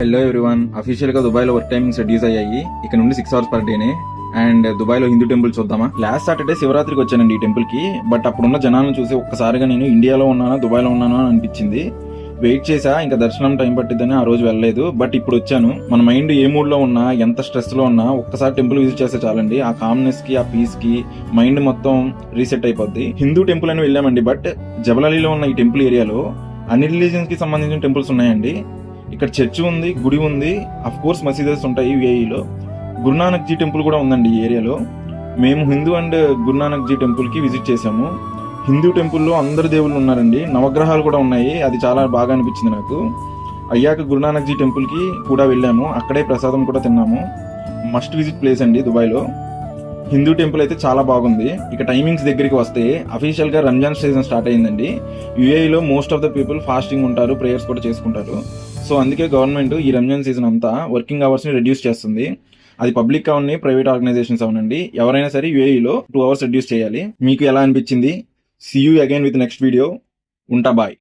Hello everyone, official గా Dubai లో work timings reduce అయ్యాయి. ఇక నుండి 6 hours per డేనే. అండ్ దుబాయ్ లో హిందూ టెంపుల్ చూద్దామా. లాస్ట్ సాటర్డే శివరాత్రికి వచ్చానండి ఈ టెంపుల్ కి. బట్ అప్పుడున్న జనాలను చూసి ఒక్కసారిగా నేను ఇండియాలో ఉన్నానా దుబాయ్ లో ఉన్నానా అని అనిపించింది. వెయిట్ చేసా, ఇంకా దర్శనం టైం పట్టిద్దని ఆ రోజు వెళ్ళలేదు. బట్ ఇప్పుడు వచ్చాను. మన మైండ్ ఏ మూడ్ లో ఉన్నా, ఎంత స్ట్రెస్ లో ఉన్నా ఒక్కసారి టెంపుల్ విజిట్ చేస్తే చాలండి. ఆ కామ్నెస్ కి, ఆ పీస్ కి మైండ్ మొత్తం రీసెట్ అయిపోద్ది. హిందూ టెంపుల్ అని వెళ్ళామండి. బట్ జబలాలీలో ఉన్న ఈ టెంపుల్ ఏరియాలో అన్ని రిలీజియన్స్ కి సంబంధించిన టెంపుల్స్ ఉన్నాయండి. ఇక్కడ చర్చి ఉంది, గుడి ఉంది, అఫ్ కోర్స్ మసీదెస్ ఉంటాయి యూఏఈలో. గురునానక్ జీ టెంపుల్ కూడా ఉందండి ఈ ఏరియాలో. మేము Hindu and Guru Nanak G temple కి విజిట్ చేసాము. హిందూ టెంపుల్లో అందరు దేవుళ్ళు ఉన్నారండి, నవగ్రహాలు కూడా ఉన్నాయి. అది చాలా బాగా అనిపించింది నాకు. అయ్యాక గురునానక్ జీ టెంపుల్ కి కూడా వెళ్ళాము, అక్కడే ప్రసాదం కూడా తిన్నాము. మస్ట్ విజిట్ ప్లేస్ అండి దుబాయ్లో. హిందూ టెంపుల్ అయితే చాలా బాగుంది. ఇక టైమింగ్స్ దగ్గరికి వస్తే అఫీషియల్ గా రంజాన్ సీజన్ స్టార్ట్ అయిందండి. యూఏఈలో most of the people fasting ఉంటారు, ప్రేయర్స్ కూడా చేసుకుంటారు. సో అందుకే గవర్నమెంట్ ఈ రంజాన్ సీజన్ అంతా వర్కింగ్ అవర్స్ ని రెడ్యూస్ చేస్తుంది. అది పబ్లిక్ అవన్నీ, ప్రైవేట్ ఆర్గనైజేషన్స్ అవనండి, ఎవరైనా సరే యూఏఈలో 2 hours రెడ్యూస్ చేయాలి. మీకు ఎలా అనిపించింది? See you again with next video. ఉంటా, బాయ్.